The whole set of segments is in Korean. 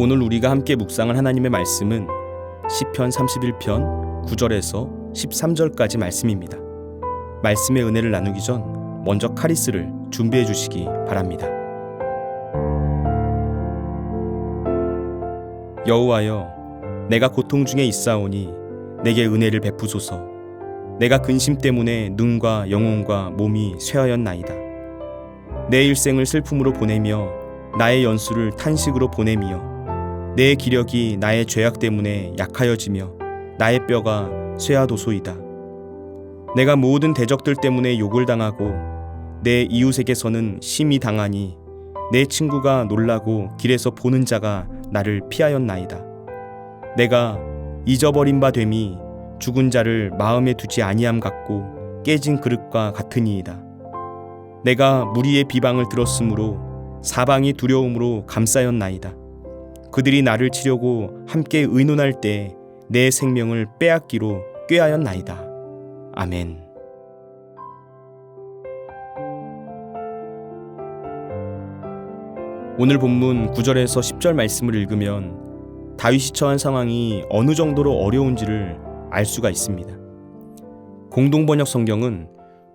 오늘 우리가 함께 묵상할 하나님의 말씀은 시편 31편 9절에서 13절까지 말씀입니다. 말씀의 은혜를 나누기 전 먼저 카리스를 준비해 주시기 바랍니다. 여호와여, 내가 고통 중에 있사오니 내게 은혜를 베푸소서. 내가 근심 때문에 눈과 영혼과 몸이 쇠하였나이다. 내 일생을 슬픔으로 보내며 나의 연수를 탄식으로 보내며 내 기력이 나의 죄악 때문에 약하여지며 나의 뼈가 쇠하도소이다. 내가 모든 대적들 때문에 욕을 당하고 내 이웃에게서는 심히 당하니 내 친구가 놀라고 길에서 보는 자가 나를 피하였나이다. 내가 잊어버린 바 됨이 죽은 자를 마음에 두지 아니함 같고 깨진 그릇과 같으니이다. 내가 무리의 비방을 들었으므로 사방이 두려움으로 감싸였나이다. 그들이 나를 치려고 함께 의논할 때 내 생명을 빼앗기로 꾀하였나이다. 아멘. 오늘 본문 9절에서 10절 말씀을 읽으면 다윗이 처한 상황이 어느 정도로 어려운지를 알 수가 있습니다. 공동번역 성경은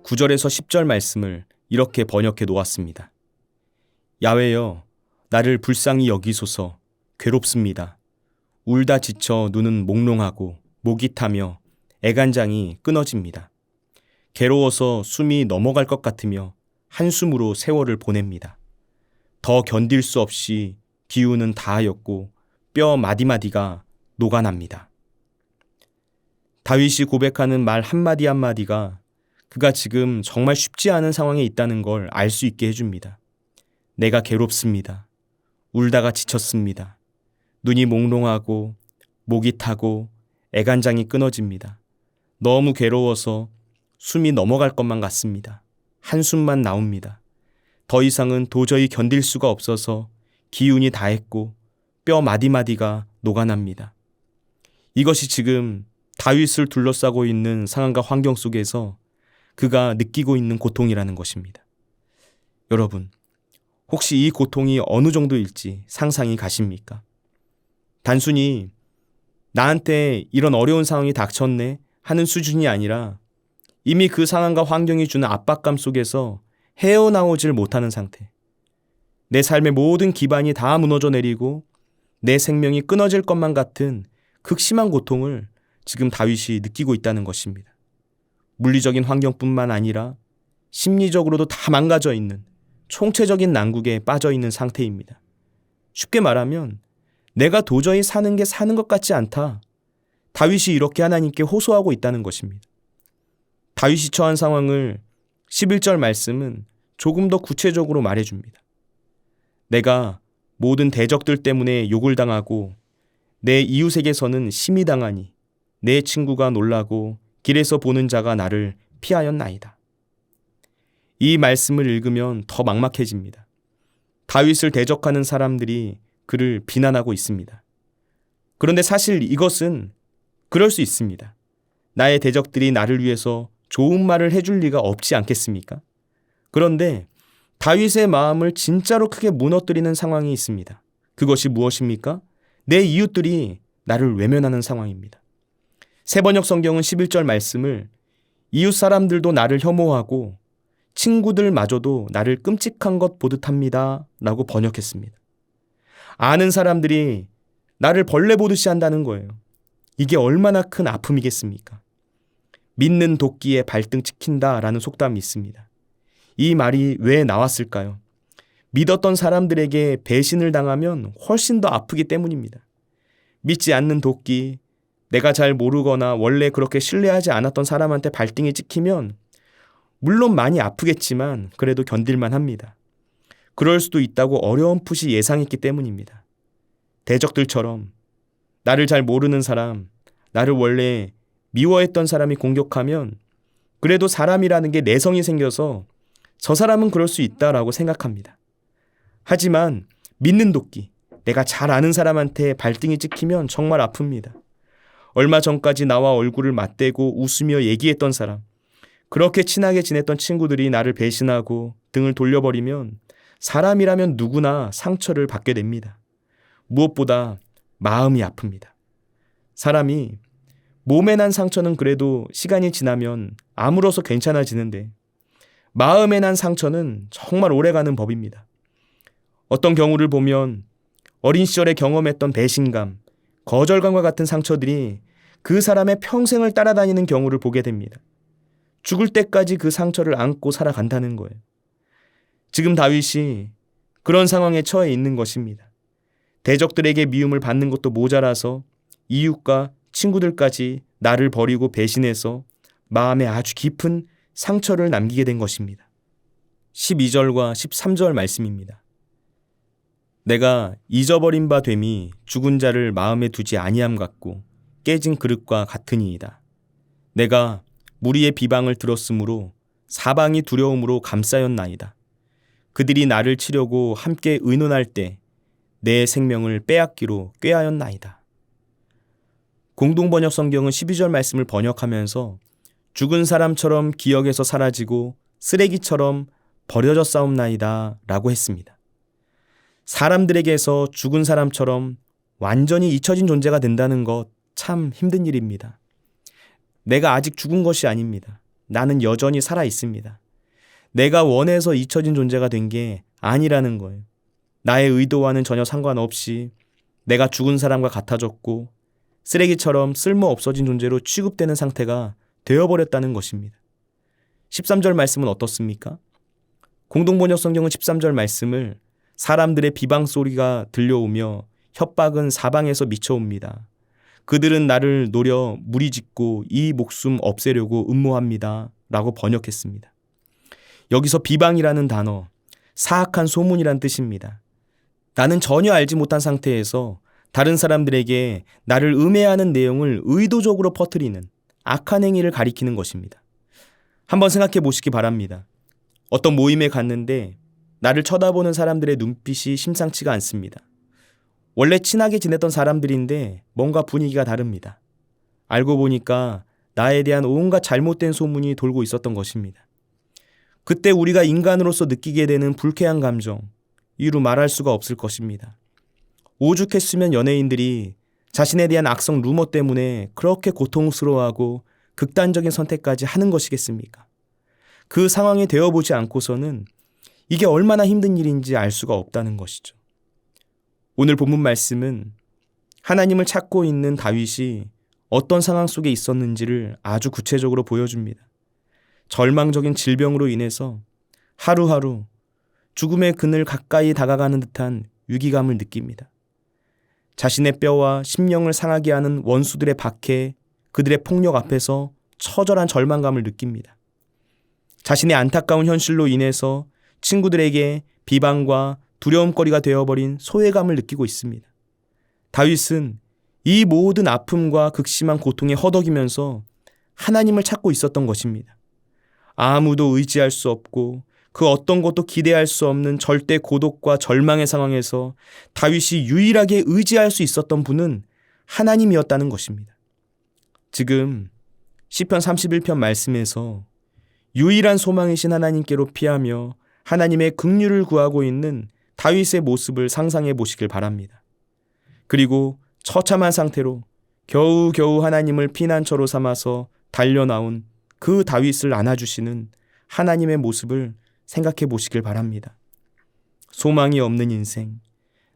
9절에서 10절 말씀을 이렇게 번역해 놓았습니다. 야훼여, 나를 불쌍히 여기소서. 괴롭습니다. 울다 지쳐 눈은 몽롱하고 목이 타며 애간장이 끊어집니다. 괴로워서 숨이 넘어갈 것 같으며 한숨으로 세월을 보냅니다. 더 견딜 수 없이 기운은 다하였고 뼈 마디마디가 녹아납니다. 다윗이 고백하는 말 한마디 한마디가 그가 지금 정말 쉽지 않은 상황에 있다는 걸 알 수 있게 해줍니다. 내가 괴롭습니다. 울다가 지쳤습니다. 눈이 몽롱하고 목이 타고 애간장이 끊어집니다. 너무 괴로워서 숨이 넘어갈 것만 같습니다. 한숨만 나옵니다. 더 이상은 도저히 견딜 수가 없어서 기운이 다했고 뼈 마디마디가 녹아납니다. 이것이 지금 다윗을 둘러싸고 있는 상황과 환경 속에서 그가 느끼고 있는 고통이라는 것입니다. 여러분, 혹시 이 고통이 어느 정도일지 상상이 가십니까? 단순히 나한테 이런 어려운 상황이 닥쳤네 하는 수준이 아니라 이미 그 상황과 환경이 주는 압박감 속에서 헤어나오질 못하는 상태. 내 삶의 모든 기반이 다 무너져 내리고 내 생명이 끊어질 것만 같은 극심한 고통을 지금 다윗이 느끼고 있다는 것입니다. 물리적인 환경뿐만 아니라 심리적으로도 다 망가져 있는 총체적인 난국에 빠져 있는 상태입니다. 쉽게 말하면 내가 도저히 사는 게 사는 것 같지 않다. 다윗이 이렇게 하나님께 호소하고 있다는 것입니다. 다윗이 처한 상황을 11절 말씀은 조금 더 구체적으로 말해줍니다. 내가 모든 대적들 때문에 욕을 당하고 내 이웃에게서는 심히 당하니 내 친구가 놀라고 길에서 보는 자가 나를 피하였나이다. 이 말씀을 읽으면 더 막막해집니다. 다윗을 대적하는 사람들이 그를 비난하고 있습니다. 그런데 사실 이것은 그럴 수 있습니다. 나의 대적들이 나를 위해서 좋은 말을 해줄 리가 없지 않겠습니까? 그런데 다윗의 마음을 진짜로 크게 무너뜨리는 상황이 있습니다. 그것이 무엇입니까? 내 이웃들이 나를 외면하는 상황입니다. 새번역 성경은 11절 말씀을 이웃 사람들도 나를 혐오하고 친구들마저도 나를 끔찍한 것 보듯 합니다 라고 번역했습니다. 아는 사람들이 나를 벌레 보듯이 한다는 거예요. 이게 얼마나 큰 아픔이겠습니까? 믿는 도끼에 발등 찍힌다라는 속담이 있습니다. 이 말이 왜 나왔을까요? 믿었던 사람들에게 배신을 당하면 훨씬 더 아프기 때문입니다. 믿지 않는 도끼, 내가 잘 모르거나 원래 그렇게 신뢰하지 않았던 사람한테 발등이 찍히면 물론 많이 아프겠지만 그래도 견딜만 합니다. 그럴 수도 있다고 어렴풋이 예상했기 때문입니다. 대적들처럼 나를 잘 모르는 사람, 나를 원래 미워했던 사람이 공격하면 그래도 사람이라는 게 내성이 생겨서 저 사람은 그럴 수 있다라고 생각합니다. 하지만 믿는 도끼, 내가 잘 아는 사람한테 발등이 찍히면 정말 아픕니다. 얼마 전까지 나와 얼굴을 맞대고 웃으며 얘기했던 사람, 그렇게 친하게 지냈던 친구들이 나를 배신하고 등을 돌려버리면 사람이라면 누구나 상처를 받게 됩니다. 무엇보다 마음이 아픕니다. 사람이 몸에 난 상처는 그래도 시간이 지나면 아물어서 괜찮아지는데 마음에 난 상처는 정말 오래가는 법입니다. 어떤 경우를 보면 어린 시절에 경험했던 배신감, 거절감과 같은 상처들이 그 사람의 평생을 따라다니는 경우를 보게 됩니다. 죽을 때까지 그 상처를 안고 살아간다는 거예요. 지금 다윗이 그런 상황에 처해 있는 것입니다. 대적들에게 미움을 받는 것도 모자라서 이웃과 친구들까지 나를 버리고 배신해서 마음에 아주 깊은 상처를 남기게 된 것입니다. 12절과 13절 말씀입니다. 내가 잊어버린 바 됨이 죽은 자를 마음에 두지 아니함 같고 깨진 그릇과 같으니이다. 내가 무리의 비방을 들었으므로 사방이 두려움으로 감싸였나이다. 그들이 나를 치려고 함께 의논할 때 내 생명을 빼앗기로 꾀하였나이다. 공동번역 성경은 12절 말씀을 번역하면서 죽은 사람처럼 기억에서 사라지고 쓰레기처럼 버려져 싸움나이다 라고 했습니다. 사람들에게서 죽은 사람처럼 완전히 잊혀진 존재가 된다는 것 참 힘든 일입니다. 내가 아직 죽은 것이 아닙니다. 나는 여전히 살아 있습니다. 내가 원해서 잊혀진 존재가 된 게 아니라는 거예요. 나의 의도와는 전혀 상관없이 내가 죽은 사람과 같아졌고 쓰레기처럼 쓸모 없어진 존재로 취급되는 상태가 되어버렸다는 것입니다. 13절 말씀은 어떻습니까? 공동번역 성경은 13절 말씀을 사람들의 비방 소리가 들려오며 협박은 사방에서 미쳐옵니다. 그들은 나를 노려 무리짓고 이 목숨 없애려고 음모합니다. 라고 번역했습니다. 여기서 비방이라는 단어, 사악한 소문이란 뜻입니다. 나는 전혀 알지 못한 상태에서 다른 사람들에게 나를 음해하는 내용을 의도적으로 퍼뜨리는 악한 행위를 가리키는 것입니다. 한번 생각해 보시기 바랍니다. 어떤 모임에 갔는데 나를 쳐다보는 사람들의 눈빛이 심상치가 않습니다. 원래 친하게 지냈던 사람들인데 뭔가 분위기가 다릅니다. 알고 보니까 나에 대한 온갖 잘못된 소문이 돌고 있었던 것입니다. 그때 우리가 인간으로서 느끼게 되는 불쾌한 감정, 이루 말할 수가 없을 것입니다. 오죽했으면 연예인들이 자신에 대한 악성 루머 때문에 그렇게 고통스러워하고 극단적인 선택까지 하는 것이겠습니까? 그 상황에 되어보지 않고서는 이게 얼마나 힘든 일인지 알 수가 없다는 것이죠. 오늘 본문 말씀은 하나님을 찾고 있는 다윗이 어떤 상황 속에 있었는지를 아주 구체적으로 보여줍니다. 절망적인 질병으로 인해서 하루하루 죽음의 그늘 가까이 다가가는 듯한 위기감을 느낍니다. 자신의 뼈와 심령을 상하게 하는 원수들의 박해, 그들의 폭력 앞에서 처절한 절망감을 느낍니다. 자신의 안타까운 현실로 인해서 친구들에게 비방과 두려움거리가 되어버린 소외감을 느끼고 있습니다. 다윗은 이 모든 아픔과 극심한 고통에 허덕이면서 하나님을 찾고 있었던 것입니다. 아무도 의지할 수 없고 그 어떤 것도 기대할 수 없는 절대 고독과 절망의 상황에서 다윗이 유일하게 의지할 수 있었던 분은 하나님이었다는 것입니다. 지금 시편 31편 말씀에서 유일한 소망이신 하나님께로 피하며 하나님의 긍휼을 구하고 있는 다윗의 모습을 상상해 보시길 바랍니다. 그리고 처참한 상태로 겨우겨우 하나님을 피난처로 삼아서 달려나온 그 다윗을 안아주시는 하나님의 모습을 생각해 보시길 바랍니다. 소망이 없는 인생,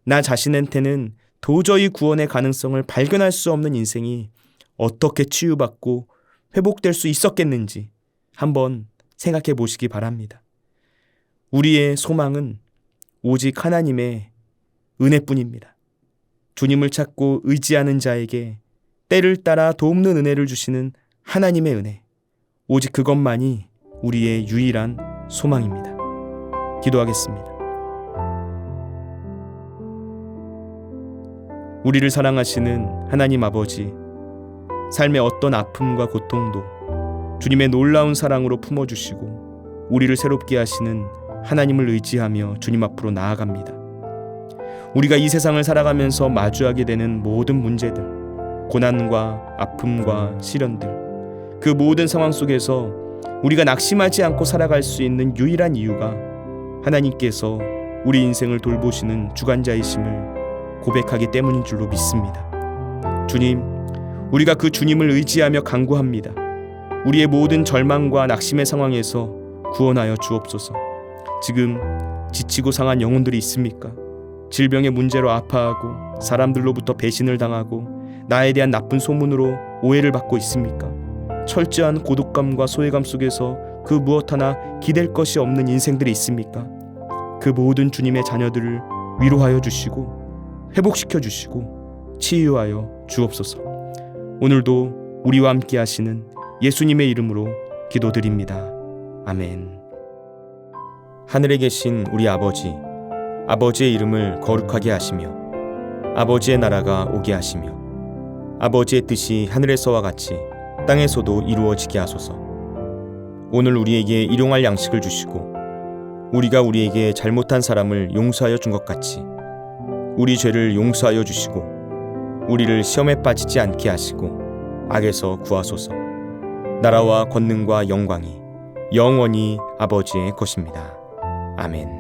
나 자신한테는 도저히 구원의 가능성을 발견할 수 없는 인생이 어떻게 치유받고 회복될 수 있었겠는지 한번 생각해 보시기 바랍니다. 우리의 소망은 오직 하나님의 은혜뿐입니다. 주님을 찾고 의지하는 자에게 때를 따라 돕는 은혜를 주시는 하나님의 은혜, 오직 그것만이 우리의 유일한 소망입니다. 기도하겠습니다. 우리를 사랑하시는 하나님 아버지, 삶의 어떤 아픔과 고통도 주님의 놀라운 사랑으로 품어주시고 우리를 새롭게 하시는 하나님을 의지하며 주님 앞으로 나아갑니다. 우리가 이 세상을 살아가면서 마주하게 되는 모든 문제들, 고난과 아픔과 시련들, 그 모든 상황 속에서 우리가 낙심하지 않고 살아갈 수 있는 유일한 이유가 하나님께서 우리 인생을 돌보시는 주관자이심을 고백하기 때문인 줄로 믿습니다. 주님, 우리가 그 주님을 의지하며 간구합니다. 우리의 모든 절망과 낙심의 상황에서 구원하여 주옵소서. 지금 지치고 상한 영혼들이 있습니까? 질병의 문제로 아파하고 사람들로부터 배신을 당하고 나에 대한 나쁜 소문으로 오해를 받고 있습니까? 철저한 고독감과 소외감 속에서 그 무엇 하나 기댈 것이 없는 인생들이 있습니까? 그 모든 주님의 자녀들을 위로하여 주시고 회복시켜 주시고 치유하여 주옵소서. 오늘도 우리와 함께 하시는 예수님의 이름으로 기도드립니다. 아멘. 하늘에 계신 우리 아버지, 아버지의 이름을 거룩하게 하시며 아버지의 나라가 오게 하시며 아버지의 뜻이 하늘에서와 같이 땅에서도 이루어지게 하소서. 오늘 우리에게 일용할 양식을 주시고 우리가 우리에게 잘못한 사람을 용서하여 준 것 같이 우리 죄를 용서하여 주시고 우리를 시험에 빠지지 않게 하시고 악에서 구하소서. 나라와 권능과 영광이 영원히 아버지의 것입니다. 아멘.